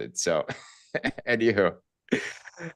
adopted. So, anywho,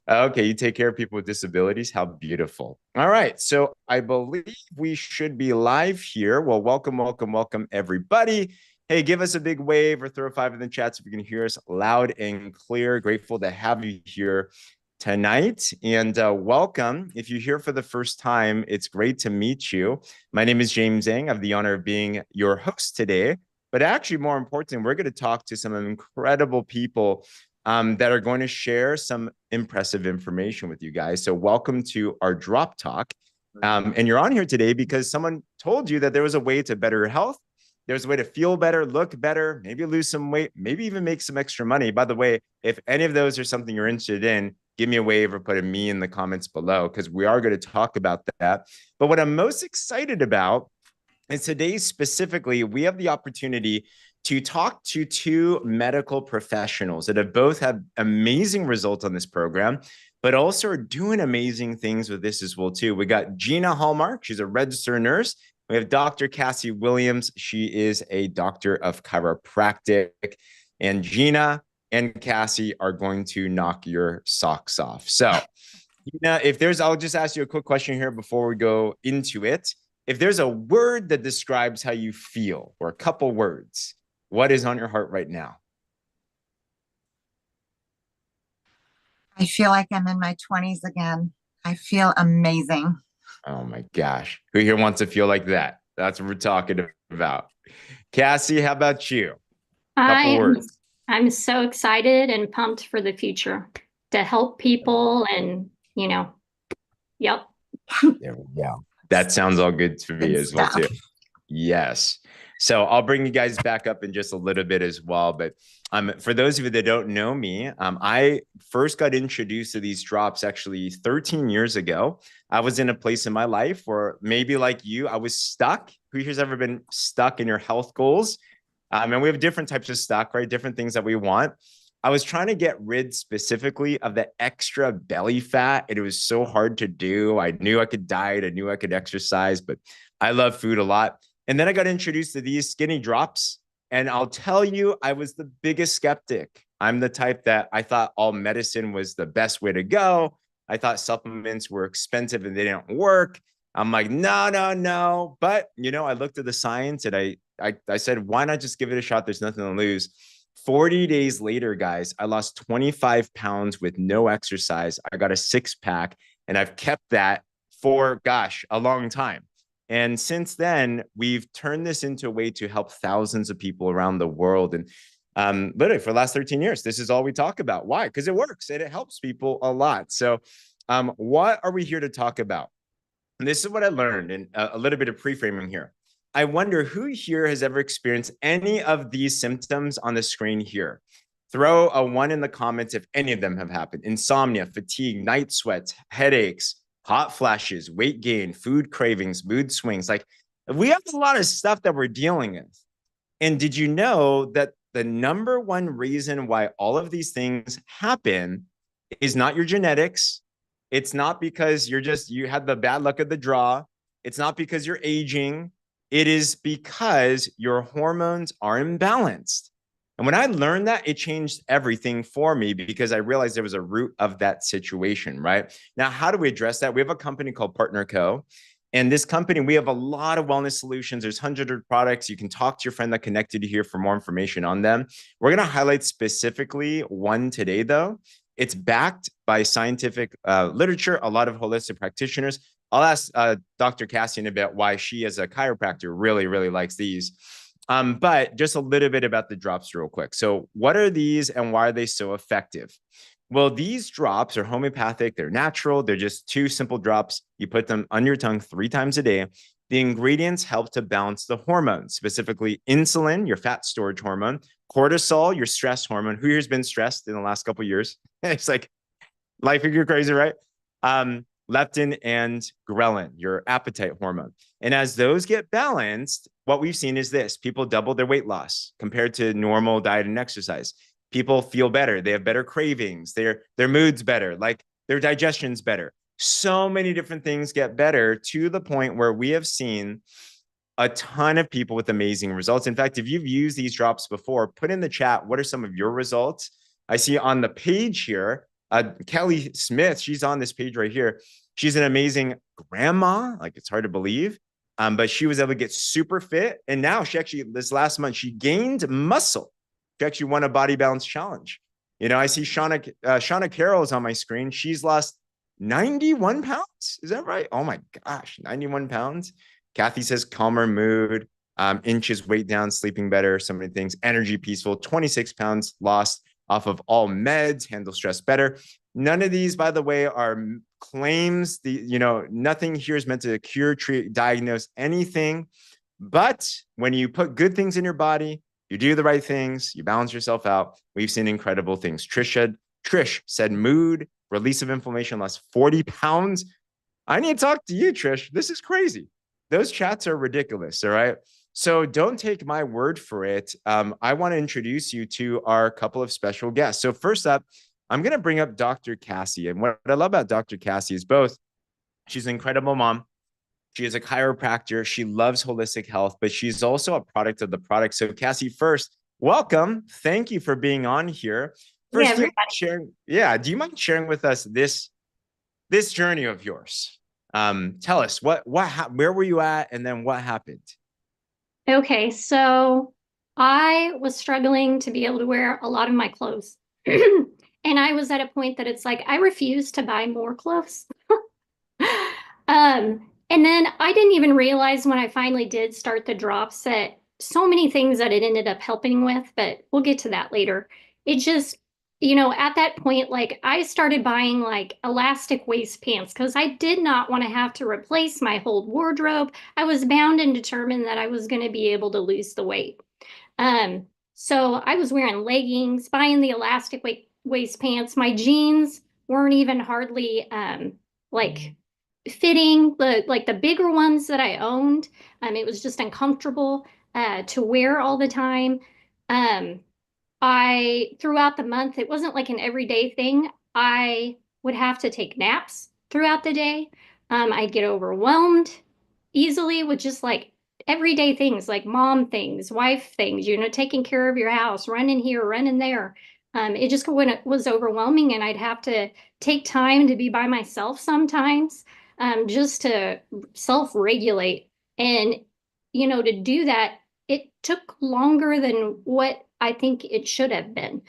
okay, you take care of people with disabilities. How beautiful. All right. So I believe we should be live here. Well, welcome, welcome, welcome, everybody. Hey, give us a big wave or throw a five in the chats if you can hear us loud and clear. Grateful to have you here tonight. And welcome. If you're here for the first time, it's great to meet you. My name is James Zhang. I have the honor of being your host today. But actually, more important, we're going to talk to some incredible people that are going to share some impressive information with you guys. So welcome to our Drop Talk. And you're on here today because someone told you that there was a way to better health. There's a way to feel better, look better, maybe lose some weight, maybe even make some extra money. By the way, if any of those are something you're interested in, give me a wave or put a me in the comments below, because we are going to talk about that. But what I'm most excited about is today specifically, we have the opportunity to talk to two medical professionals that have both had amazing results on this program, but also are doing amazing things with this as well too. We got Gina Hallmark. She's a registered nurse. We have Dr. Cassy Williams. She is a doctor of chiropractic. And Gina and Cassy are going to knock your socks off. So, Gina, I'll just ask you a quick question here before we go into it. If there's a word that describes how you feel, or a couple words, what is on your heart right now? I feel like I'm in my 20s again. I feel amazing. Oh my gosh. Who here wants to feel like that? That's what we're talking about. Cassy, how about you? Couple I'm words. I'm so excited and pumped for the future to help people and, yep. There we go. That sounds all good to me as well too. Yes. So I'll bring you guys back up in just a little bit as well. But for those of you that don't know me, I first got introduced to these drops actually 13 years ago. I was in a place in my life where maybe like you, I was stuck. Who here's ever been stuck in your health goals? And we have different types of stuck, right? Different things that we want. I was trying to get rid specifically of the extra belly fat. And it was so hard to do. I knew I could diet. I knew I could exercise, but I love food a lot. And then I got introduced to these skinny drops. And I'll tell you, I was the biggest skeptic. I'm the type that I thought all medicine was the best way to go. I thought supplements were expensive and they didn't work. I'm like, no, no, no. But, I looked at the science and I said, why not just give it a shot? There's nothing to lose. 40 days later, guys, I lost 25 pounds with no exercise. I got a six-pack and I've kept that for, a long time. And since then, we've turned this into a way to help thousands of people around the world. And literally for the last 13 years, this is all we talk about. Why? Because it works and it helps people a lot. So what are we here to talk about? And this is what I learned, and a little bit of pre-framing here. I wonder who here has ever experienced any of these symptoms on the screen here. Throw a one in the comments if any of them have happened. Insomnia, fatigue, night sweats, headaches, hot flashes, weight gain, food cravings, mood swings. Like, we have a lot of stuff that we're dealing with. And did you know that the number one reason why all of these things happen is not your genetics? It's not because you had the bad luck of the draw. It's not because you're aging. It is because your hormones are imbalanced. And when I learned that, it changed everything for me because I realized there was a root of that situation, right? Now, how do we address that? We have a company called Partner Co. And this company, we have a lot of wellness solutions. There's hundreds of products. You can talk to your friend that connected you here for more information on them. We're going to highlight specifically one today, though. It's backed by scientific literature, a lot of holistic practitioners. I'll ask Dr. Cassy in a bit why she, as a chiropractor, really, really likes these. But just a little bit about the drops real quick. So what are these and why are they so effective? Well, these drops are homeopathic. They're natural. They're just two simple drops. You put them on your tongue 3 times a day. The ingredients help to balance the hormones, specifically insulin, your fat storage hormone, cortisol, your stress hormone. Who here's been stressed in the last couple of years? It's like life, you're crazy, right? Leptin and ghrelin, your appetite hormone. And as those get balanced, what we've seen is this: people double their weight loss compared to normal diet and exercise. People feel better. They have better cravings. Their mood's better. Like, their digestion's better. So many different things get better to the point where we have seen a ton of people with amazing results. In fact, if you've used these drops before, put in the chat, what are some of your results? I see on the page here, Kelly Smith, she's on this page right here. She's an amazing grandma. Like, it's hard to believe. But she was able to get super fit. And now she actually, this last month, she gained muscle. She actually won a body balance challenge. You know, I see Shauna Carroll is on my screen. She's lost 91 pounds. Is that right? Oh my gosh, 91 pounds. Kathy says calmer mood, inches weight down, sleeping better, so many things, energy peaceful, 26 pounds lost off of all meds, handle stress better. None of these, by the way, are claims. Nothing here is meant to cure, treat, diagnose anything. But when you put good things in your body, you do the right things, you balance yourself out, we've seen incredible things. Trish said mood, release of inflammation, lost 40 pounds. I need to talk to you, Trish. This is crazy. Those chats are ridiculous, all right? So don't take my word for it. I want to introduce you to our couple of special guests. So first up, I'm going to bring up Dr. Cassy. And what I love about Dr. Cassy is both, she's an incredible mom. She is a chiropractor. She loves holistic health, but she's also a product of the product. So Cassy, first, welcome. Thank you for being on here. First, do you mind sharing with us this journey of yours? Tell us where were you at, and then what happened? Okay, so I was struggling to be able to wear a lot of my clothes. And I was at a point that it's like, I refuse to buy more clothes. And then I didn't even realize when I finally did start the drops that so many things that it ended up helping with, but we'll get to that later. It just, at that point, like I started buying like elastic waist pants because I did not want to have to replace my whole wardrobe. I was bound and determined that I was going to be able to lose the weight. So I was wearing leggings, buying the elastic waist pants. My jeans weren't even hardly like fitting, the bigger ones that I owned. It was just uncomfortable to wear all the time. Throughout the month, it wasn't like an everyday thing. I would have to take naps throughout the day. I'd get overwhelmed easily with just like everyday things, like mom things, wife things, taking care of your house, running here, running there. It just when it was overwhelming, and I'd have to take time to be by myself sometimes, just to self-regulate. And, to do that, it took longer than what I think it should have been.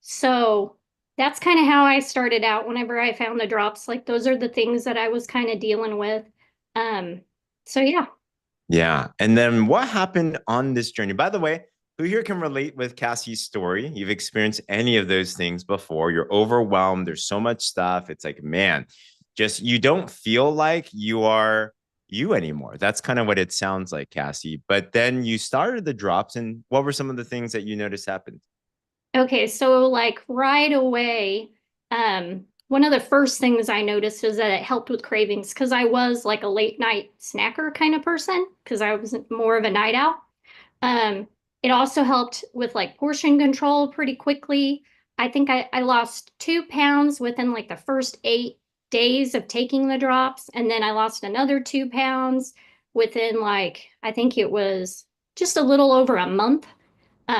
So that's kind of how I started out. Whenever I found the drops, like those are the things that I was kind of dealing with. So yeah. Yeah. And then what happened on this journey? By the way, who here can relate with Cassy's story? You've experienced any of those things before. You're overwhelmed. There's so much stuff. It's like, man, just you don't feel like you are you anymore. That's kind of what it sounds like, Cassy. But then you started the drops, and what were some of the things that you noticed happened? Okay, so like right away, one of the first things I noticed is that it helped with cravings because I was like a late night snacker kind of person because I was more of a night owl. It also helped with like portion control pretty quickly. I think I lost 2 pounds within like the first 8 days of taking the drops. And then I lost another 2 pounds within like, I think it was just a little over a month.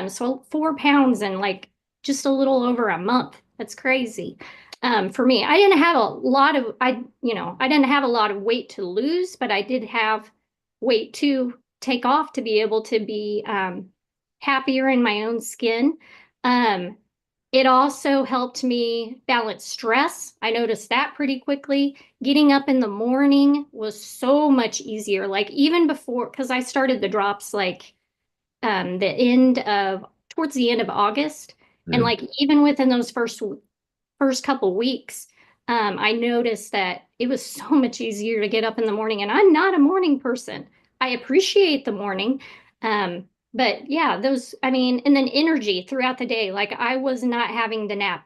So 4 pounds in like just a little over a month. That's crazy. For me, I didn't have a lot of, I didn't have a lot of weight to lose, but I did have weight to take off to be able to be happier in my own skin. It also helped me balance stress. I noticed that pretty quickly. Getting up in the morning was so much easier. Like even before, because I started the drops like towards the end of August. And like even within those first couple weeks, I noticed that it was so much easier to get up in the morning. And I'm not a morning person. I appreciate the morning. But yeah, and then energy throughout the day. Like I was not having to nap.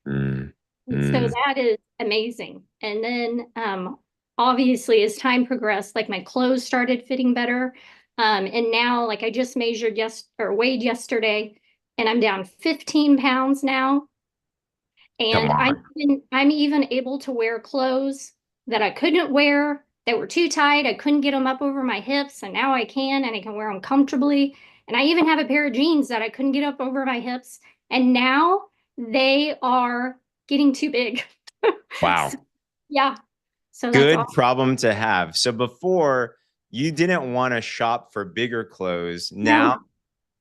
So that is amazing. And then obviously as time progressed, like my clothes started fitting better. And now like I just weighed yesterday, and I'm down 15 pounds now. And I'm even able to wear clothes that I couldn't wear, that were too tight. I couldn't get them up over my hips, and now I can, and I can wear them comfortably. And I even have a pair of jeans that I couldn't get up over my hips, And now they are getting too big. Wow. Yeah. So that's Good awesome. problem to have. So before you didn't want to shop for bigger clothes. Now,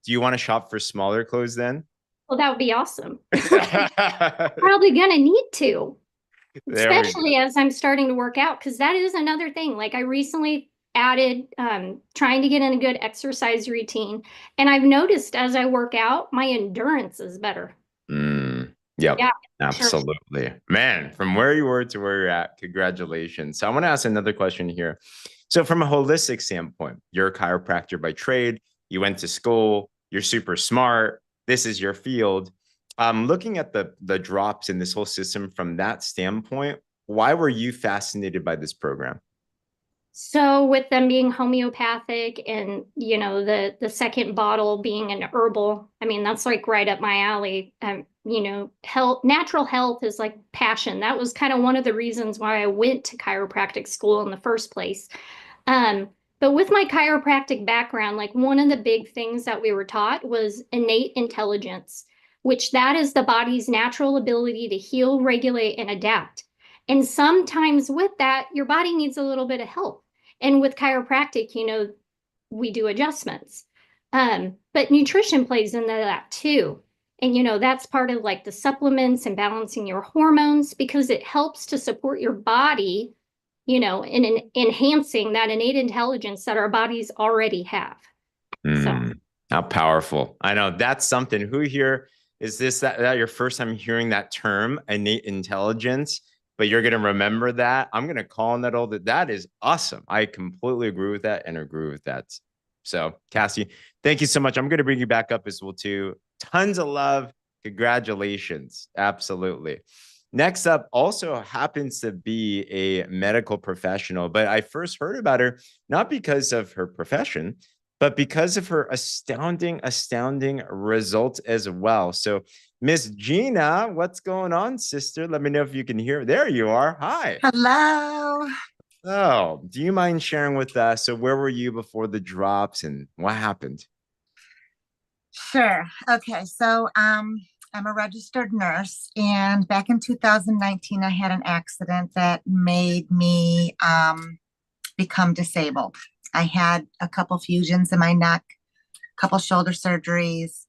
do you want to shop for smaller clothes then? Well, that would be awesome. Probably gonna need to, especially as I'm starting to work out, because that is another thing. Like I recently added trying to get in a good exercise routine, and I've noticed as I work out, my endurance is better. Yep. Yeah, Absolutely. Sure. Man, from where you were to where you're at, congratulations. So I want to ask another question here. So from a holistic standpoint, you're a chiropractor by trade, you went to school, you're super smart, this is your field. Looking at the drops in this whole system from that standpoint, why were you fascinated by this program? So with them being homeopathic and, you know, the second bottle being an herbal, I mean, that's like right up my alley. You know, natural health is like passion. That was kind of one of the reasons why I went to chiropractic school in the first place. But with my chiropractic background, like one of the big things that we were taught was innate intelligence, which that is the body's natural ability to heal, regulate, and adapt. And sometimes with that, your body needs a little bit of help. And with chiropractic, you know, we do adjustments. But nutrition plays into that too. And, you know, that's part of like the supplements and balancing your hormones because it helps to support your body, you know, in enhancing that innate intelligence that our bodies already have. So How powerful. I know that's something. Who here is that your first time hearing that term, innate intelligence? But you're going to remember that. I'm going to call on that all that is awesome. I completely agree with that and agree with that. So Cassy, thank you so much. I'm going to bring you back up as well too. Tons of love. Congratulations. Absolutely. Next up also happens to be a medical professional, but I first heard about her not because of her profession, but because of her astounding results as well. So Miss Gina, what's going on, sister? Let me know if you can hear. There you are. Hi. Hello. Oh, do you mind sharing with us? So where were you before the drops and what happened? Sure. Okay. So I'm a registered nurse, and back in 2019, I had an accident that made me become disabled. I had a couple fusions in my neck, a couple shoulder surgeries,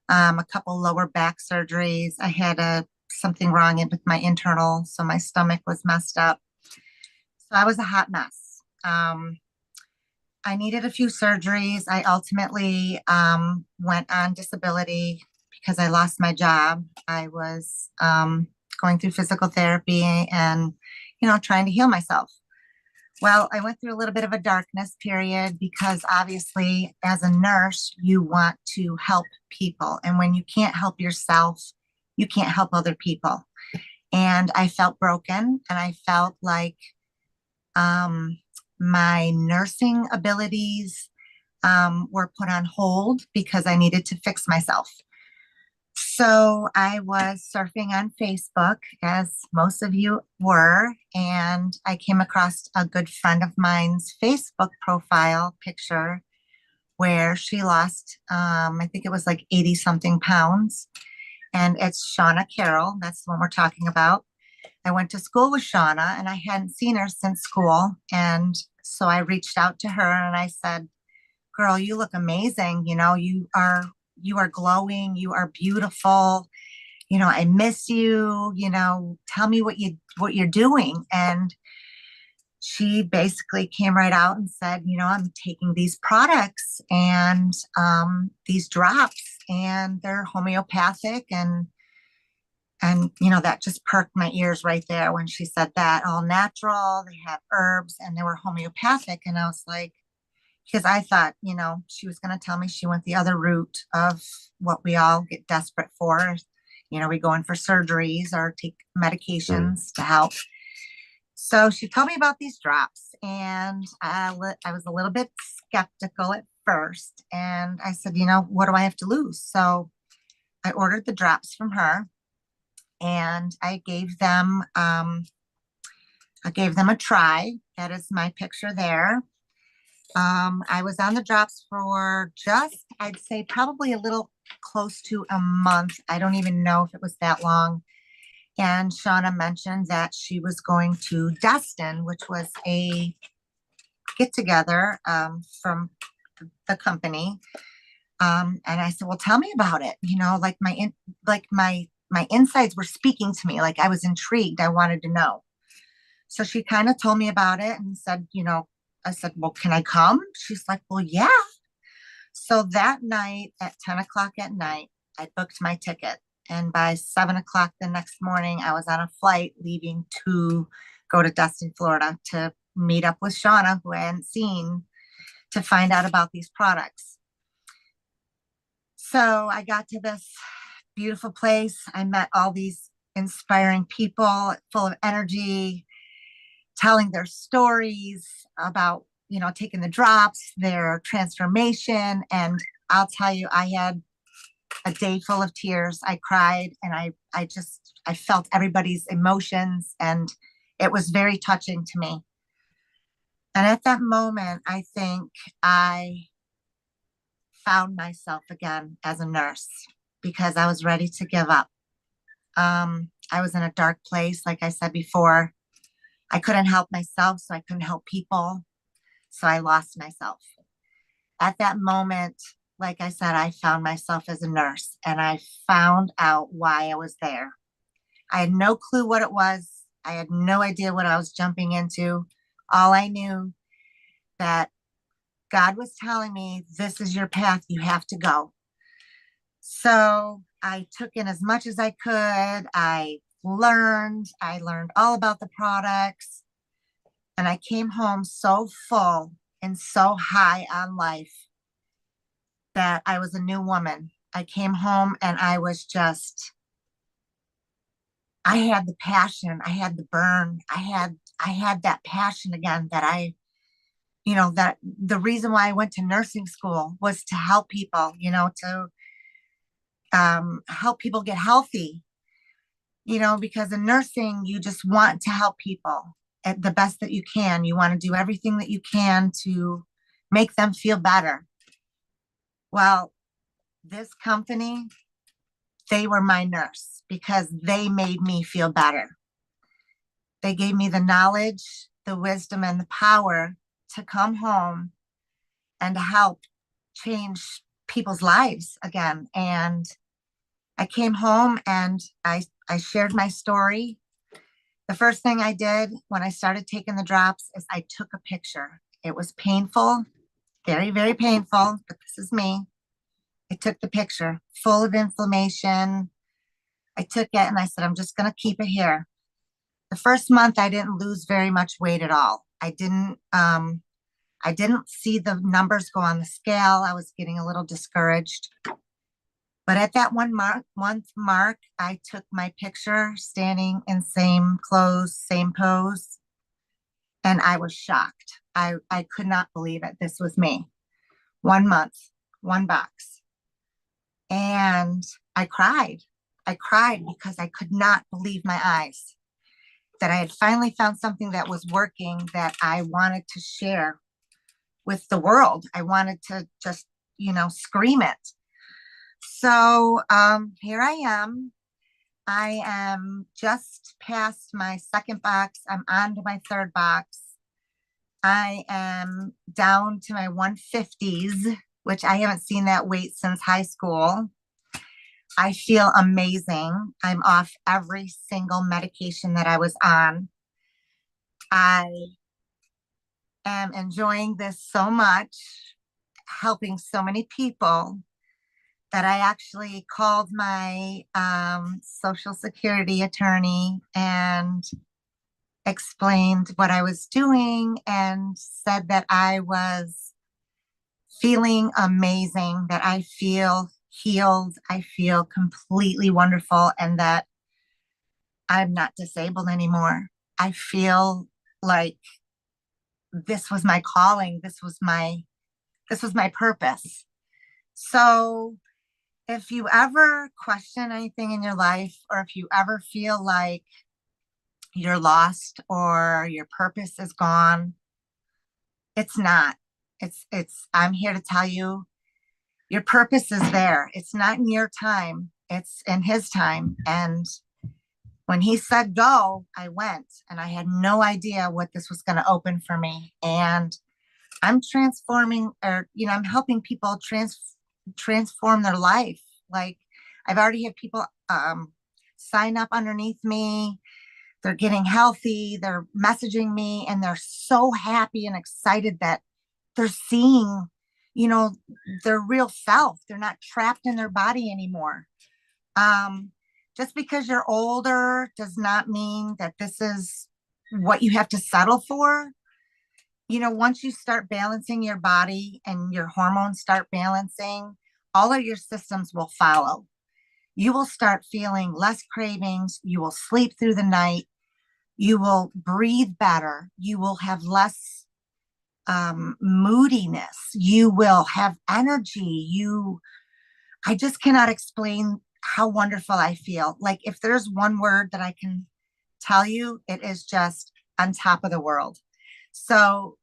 a couple lower back surgeries. I had something wrong with my internal, so my stomach was messed up. So I was a hot mess. I needed a few surgeries. I ultimately went on disability because I lost my job. I was going through physical therapy and, you know, trying to heal myself. Well, I went through a little bit of a darkness period because obviously, as a nurse, you want to help people. And when you can't help yourself, you can't help other people. And I felt broken and I felt like my nursing abilities were put on hold because I needed to fix myself. So I was surfing on Facebook, as most of you were, and I came across a good friend of mine's Facebook profile picture where she lost, I think it was like 80 something pounds. And it's Shauna Carroll. That's the one we're talking about. I went to school with Shauna and I hadn't seen her since school. And so I reached out to her and I said, girl, you look amazing. You know, you are glowing. You are beautiful. You know, I miss you. You know, tell me what you're doing. And she basically came right out and said, you know, I'm taking these products and these drops, and they're homeopathic, and you know, that just perked my ears right there when she said that. All natural, they have herbs, and they were homeopathic. And I was like, because I thought, you know, she was going to tell me she went the other route of what we all get desperate for. You know, we go in for surgeries or take medications to help. So she told me about these drops, and I was a little bit skeptical at first. And I said, you know, what do I have to lose? So I ordered the drops from her, and I gave them a try. That is my picture there. I was on the drops for just, I'd say probably a little close to a month. I don't even know if it was that long. And Shauna mentioned that she was going to Destin, which was a get together from the company. And I said, well, tell me about it. You know, like my insides were speaking to me. Like I was intrigued. I wanted to know. So she kind of told me about it and said, you know, I said, well, can I come? She's like, well, yeah. So that night at 10 o'clock at night, I booked my ticket. And by 7 o'clock the next morning, I was on a flight leaving to go to Destin, Florida to meet up with Shauna, who I hadn't seen, to find out about these products. So I got to this beautiful place. I met all these inspiring people full of energy, telling their stories about, you know, taking the drops, their transformation. And I'll tell you, I had a day full of tears. I cried and I felt everybody's emotions, and it was very touching to me. And at that moment, I think I found myself again as a nurse because I was ready to give up. I was in a dark place, like I said before. I couldn't help myself, so I couldn't help people. So I lost myself. At that moment, like I said, I found myself as a nurse, and I found out why I was there. I had no clue what it was. I had no idea what I was jumping into. All I knew that God was telling me, this is your path, you have to go. So I took in as much as I could. I learned all about the products, and I came home so full and so high on life that I was a new woman. I came home and I was just, I had the passion, I had the burn, I had that passion again that you know, that the reason why I went to nursing school was to help people, you know, to help people get healthy, you know, because in nursing, you just want to help people at the best that you can. You want to do everything that you can to make them feel better. Well, this company, they were my nurse because they made me feel better. They gave me the knowledge, the wisdom, and the power to come home and to help change people's lives again. And I came home and I shared my story. The first thing I did when I started taking the drops is I took a picture. It was painful, very, very painful, but this is me. I took the picture full of inflammation. I took it and I said, I'm just going to keep it here. The first month, I didn't lose very much weight at all. I didn't see the numbers go on the scale. I was getting a little discouraged. But at that month mark, I took my picture standing in same clothes, same pose. And I was shocked. I could not believe it. This was me. 1 month, 1 box. And I cried. I cried because I could not believe my eyes that I had finally found something that was working, that I wanted to share with the world. I wanted to just, you know, scream it. So here I am. I am just past my 2nd box. I'm on to my 3rd box. I am down to my 150s, which I haven't seen that weight since high school. I feel amazing. I'm off every single medication that I was on. I am enjoying this so much, helping so many people, that I actually called my Social Security attorney and explained what I was doing and said that I was feeling amazing, that I feel healed, I feel completely wonderful, and that I'm not disabled anymore. I feel like this was my calling. This was my purpose. So if you ever question anything in your life, or if you ever feel like you're lost or your purpose is gone, it's not. I'm here to tell you Your purpose is there. It's not in your time, it's in his time. And when he said go, I went, and I had no idea what this was going to open for me. And I'm transforming, or, I'm helping people transform their life. Like, I've already had people sign up underneath me. They're getting healthy. They're messaging me, and they're so happy and excited that they're seeing, their real self. They're not trapped in their body anymore. Just because you're older does not mean that this is what you have to settle for. Once you start balancing your body and your hormones start balancing, all of your systems will follow. You will start feeling less cravings. You will sleep through the night. You will breathe better. You will have less moodiness. You will have energy. I just cannot explain how wonderful I feel. Like, if there's one word that I can tell you, it is just on top of the world. So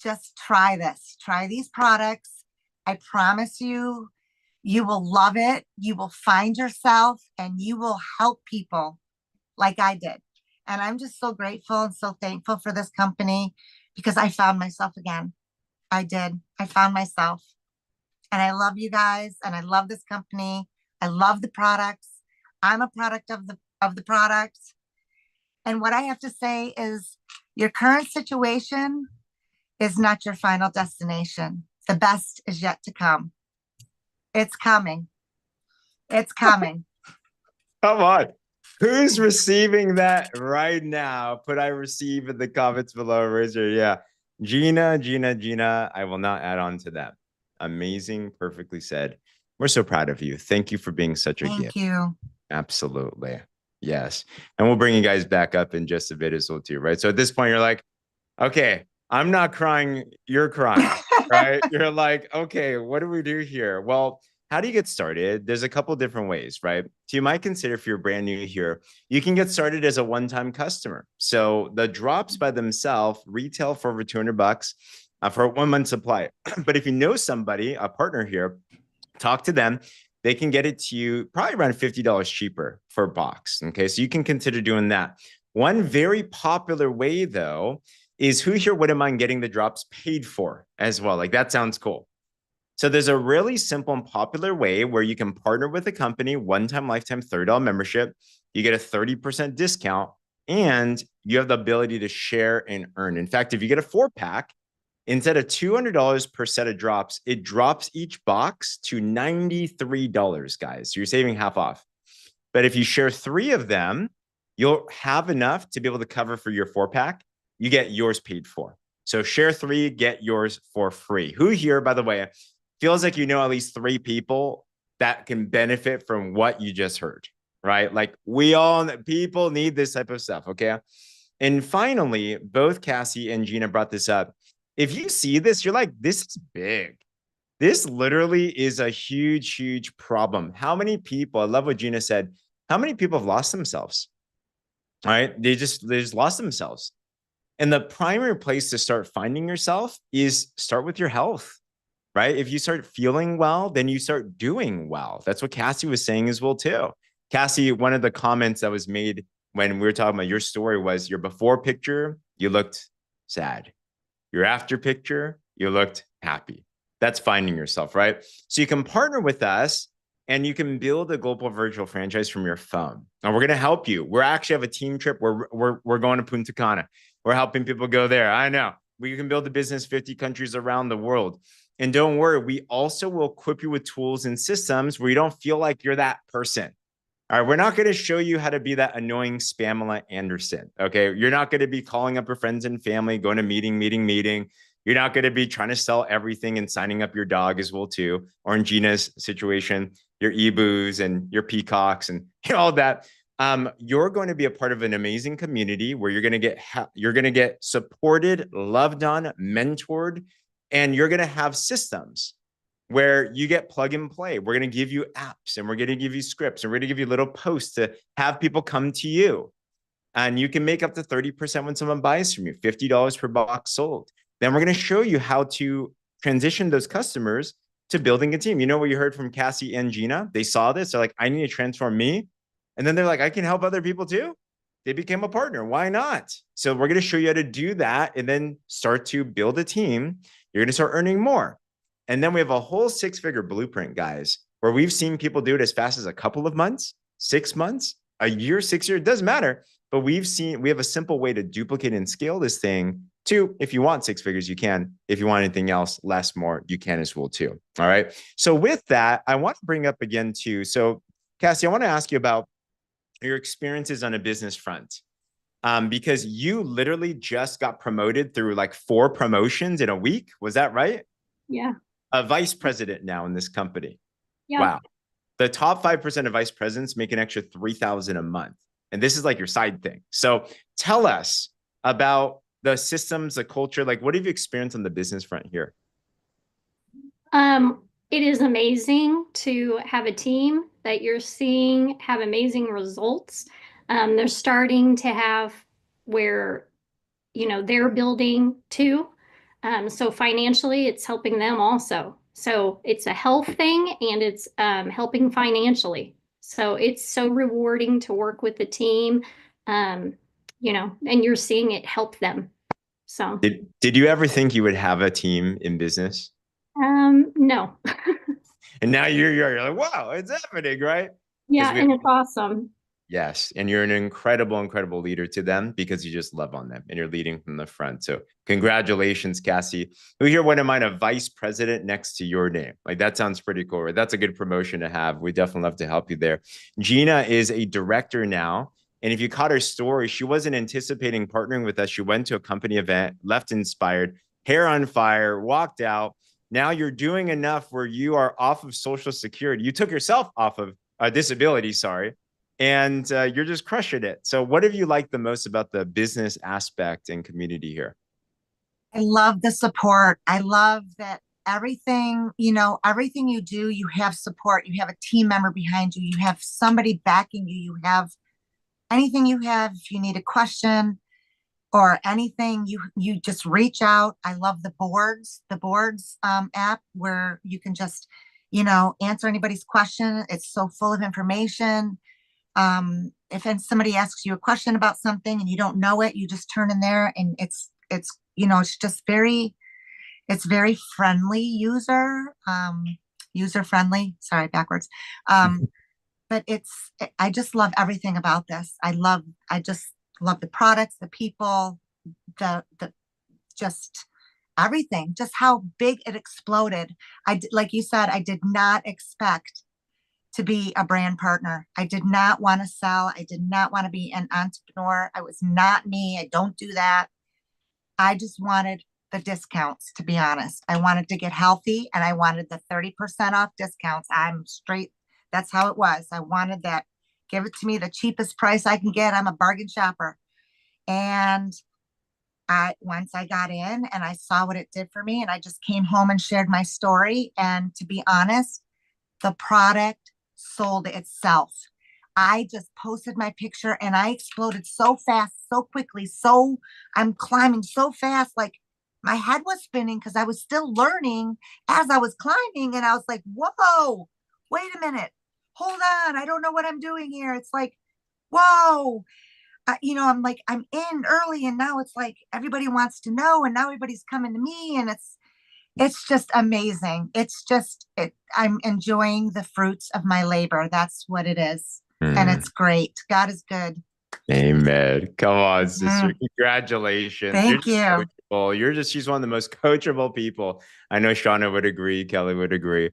just try this. Try these products. I promise you, you will love it. You will find yourself, and you will help people like I did. And I'm just so grateful and so thankful for this company, because I found myself again. I did. I found myself. And I love you guys, and I love this company. I love the products. I'm a product of the product. And what I have to say is, your current situation is not your final destination. The best is yet to come. It's coming. It's coming. Come on. Who's receiving that right now? Put I receive in the comments below. Raise your, yeah. Gina. I will not add on to that. Amazing. Perfectly said. We're so proud of you. Thank you for being such a gift. Thank you. Absolutely. Yes. And we'll bring you guys back up in just a bit as well too, right? So at this point, you're like, okay, I'm not crying, you're crying, right? You're like, okay, what do we do here? Well, how do you get started? There's a couple different ways, right? So you might consider, if you're brand new here, you can get started as a one-time customer. So the drops by themselves retail for over $200 for a 1 month supply. But if you know somebody, a partner here, talk to them. They can get it to you probably around $50 cheaper for a box. Okay, so you can consider doing that. One very popular way, though, is who here wouldn't mind getting the drops paid for as well? Like, that sounds cool. So there's a really simple and popular way where you can partner with a company, one-time lifetime $30 membership. You get a 30% discount, and you have the ability to share and earn. In fact, if you get a 4-pack, instead of $200 per set of drops, it drops each box to $93, guys. So you're saving half off. But if you share 3 of them, you'll have enough to be able to cover for your 4-pack. You get yours paid for. So share 3, get yours for free. Who here, by the way, feels like you know at least 3 people that can benefit from what you just heard, right? Like, people need this type of stuff, okay? And finally, both Cassy and Gina brought this up. If you see this, you're like, this is big. This literally is a huge, huge problem. How many people, I love what Gina said, how many people have lost themselves? All right, they just lost themselves. And the primary place to start finding yourself is start with your health, right? If you start feeling well, then you start doing well. That's what Cassy was saying as well too. Cassy, one of the comments that was made when we were talking about your story was your before picture, you looked sad. Your after picture, you looked happy. That's finding yourself, right? So you can partner with us, and you can build a global virtual franchise from your phone. And we're going to help you. We actually have a team trip. We're going to Punta Cana. We're helping people go there. I know. We can build a business 50 countries around the world. And don't worry, we also will equip you with tools and systems where you don't feel like you're that person. All right, we're not going to show you how to be that annoying Spamela Anderson, okay? You're not going to be calling up your friends and family, going to meeting. You're not going to be trying to sell everything and signing up your dog as well too, or in Gina's situation, your ebus and your peacocks and all that. You're going to be a part of an amazing community where you're going to get supported, loved on, mentored, and you're going to have systems where you get plug and play. We're going to give you apps, and we're going to give you scripts, and we're going to give you little posts to have people come to you. And you can make up to 30% when someone buys from you, $50 per box sold. Then we're going to show you how to transition those customers to building a team. You know what you heard from Cassy and Gina? They saw this. They're like, I need to transform me. And then they're like, I can help other people too. They became a partner. Why not? So we're going to show you how to do that and then start to build a team. You're going to start earning more. And then we have a whole 6-figure blueprint, guys, where we've seen people do it as fast as a couple of months, 6 months, a year, 6 years, it doesn't matter. But we have a simple way to duplicate and scale this thing to, if you want 6 figures, you can. If you want anything else, less, more, you can as well too. All right. So with that, I want to bring up again too. So Cassy, I want to ask you about your experiences on a business front. Because you literally just got promoted through like 4 promotions in a week. Was that right? Yeah. A vice president now in this company. Yeah. Wow. The top 5% of vice presidents make an extra $3,000 a month. And this is like your side thing. So tell us about the systems, the culture, like what have you experienced on the business front here? It is amazing to have a team that you're seeing have amazing results. They're starting to have where, they're building too. So financially, it's helping them also. So it's a health thing and it's helping financially. So it's so rewarding to work with the team, and you're seeing it help them. So did you ever think you would have a team in business? No. And now you're like, wow, it's happening, right? Yeah, and it's awesome. Yes. And you're an incredible, incredible leader to them because you just love on them and you're leading from the front. So congratulations, Cassy. We hear one of mine, a vice president next to your name. Like that sounds pretty cool. Right? That's a good promotion to have. We definitely love to help you there. Gina is a director now. And if you caught her story, she wasn't anticipating partnering with us. She went to a company event, left inspired, hair on fire, walked out. Now you're doing enough where you are off of Social Security. You took yourself off of disability, sorry. And you're just crushing it. So what have you liked the most about the business aspect and community here? I love the support. I love that everything you do, you have support. You have a team member behind you. You have somebody backing you. You have anything you have, if you need a question or anything, you just reach out. I love the boards app where you can just, answer anybody's question. It's so full of information. If somebody asks you a question about something and you don't know it, you just turn in there and it's just it's very friendly user friendly. Sorry, backwards. But I just love everything about this. I just love the products, the people, the just everything, just how big it exploded. Like you said, I did not expect to be a brand partner. I did not want to sell. I did not want to be an entrepreneur. I was not me. I don't do that. I just wanted the discounts, to be honest. I wanted to get healthy and I wanted the 30% off discounts. I'm straight. That's how it was. I wanted that. Give it to me the cheapest price I can get. I'm a bargain shopper. And once I got in and I saw what it did for me, and I just came home and shared my story. And to be honest, the product sold itself. I just posted my picture and I exploded so fast, so quickly. So I'm climbing so fast, like my head was spinning because I was still learning as I was climbing. And I was like, whoa, wait a minute. Hold on. I don't know what I'm doing here. It's like, whoa. I'm like, I'm in early and now it's like everybody wants to know and now everybody's coming to me and it's just amazing. I'm enjoying the fruits of my labor. That's what it is. And it's great. God is good. Amen. Come on, sister. Congratulations. Thank you. Coachable. She's one of the most coachable people. I know Shauna would agree. Kelly would agree.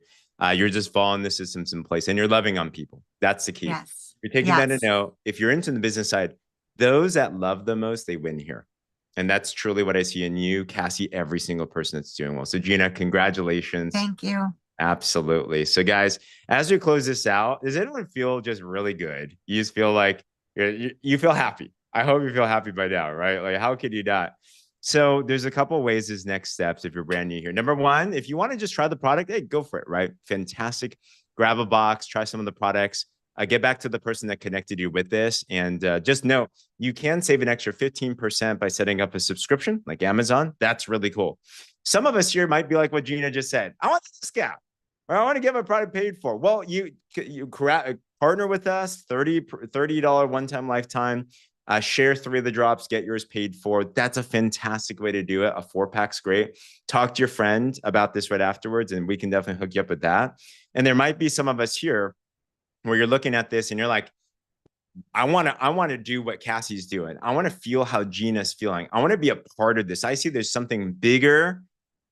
You're just following the systems in place and you're loving on people. That's the key. Yes. You're taking that to know if you're into the business side, those that love the most, they win here. And that's truly what I see in you, Cassy, every single person that's doing well. So Gina, congratulations. Thank you. Absolutely. So guys, as we close this out, does anyone feel just really good? You just feel like you feel happy. I hope you feel happy by now, right? Like how could you not? So there's a couple of ways as next steps if you're brand new here. Number one, if you want to just try the product, hey, go for it, right? Fantastic. Grab a box, try some of the products. Get back to the person that connected you with this. And just know you can save an extra 15% by setting up a subscription like Amazon. That's really cool. Some of us here might be like what Gina just said. I want the discount. or I want to get my product paid for. Well, you partner with us, $30 one-time lifetime. Share 3 of the drops, get yours paid for. That's a fantastic way to do it. A 4-pack's great. Talk to your friend about this right afterwards, and we can definitely hook you up with that. And there might be some of us here where you're looking at this and you're like, I want to do what Cassy's doing. I want to feel how Gina's feeling. I want to be a part of this. I see there's something bigger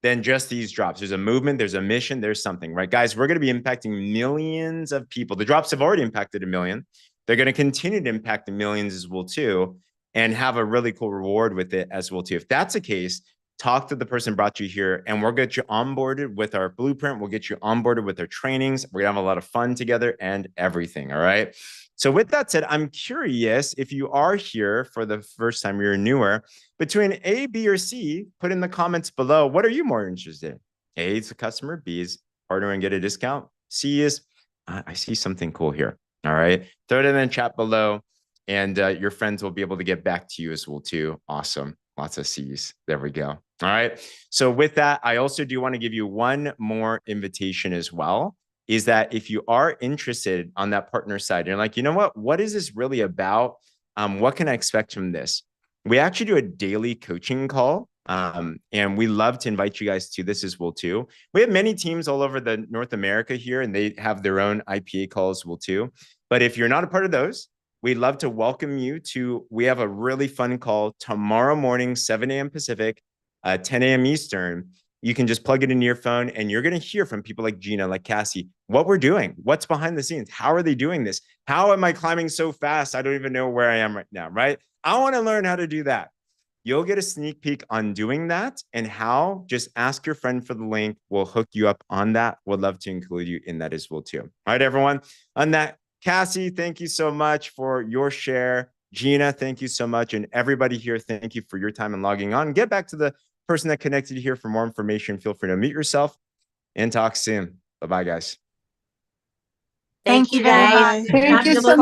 than just these drops. There's a movement, there's a mission, there's something, right? Guys, we're going to be impacting millions of people. The drops have already impacted 1 million. They're going to continue to impact the millions as well too, and have a really cool reward with it as well too. If that's the case, talk to the person who brought you here, and we'll get you onboarded with our blueprint. We'll get you onboarded with our trainings. We're gonna have a lot of fun together and everything. All right. So with that said, I'm curious, if you are here for the first time, you're newer, between A, B, or C, put in the comments below, what are you more interested in? A is the customer, B is partner and get a discount. C is, I see something cool here. All right. Throw it in the chat below, and your friends will be able to get back to you as well too. Awesome. Lots of C's. There we go. All right. So with that, I also do want to give you one more invitation as well, is that if you are interested on that partner side, you're like, you know what is this really about? What can I expect from this? We actually do a daily coaching call. And we love to invite you guys to this as well too. We have many teams all over the North America here, and they have their own IPA calls as well too. But if you're not a part of those, we'd love to welcome you to, we have a really fun call tomorrow morning, 7 a.m. Pacific, 10 a.m. Eastern. You can just plug it into your phone, and you're going to hear from people like Gina, like Cassy, what we're doing, what's behind the scenes, how are they doing this? How am I climbing so fast? I don't even know where I am right now, right? I want to learn how to do that. You'll get a sneak peek on doing that and how. Just ask your friend for the link. We'll hook you up on that. We'd love to include you in that as well too. All right, everyone. On that, Cassy, thank you so much for your share. Gina, thank you so much. And everybody here, thank you for your time and logging on. Get back to the person that connected you here for more information. Feel free to mute yourself and talk soon. Bye-bye, guys. Thank you very much. Thank you so much.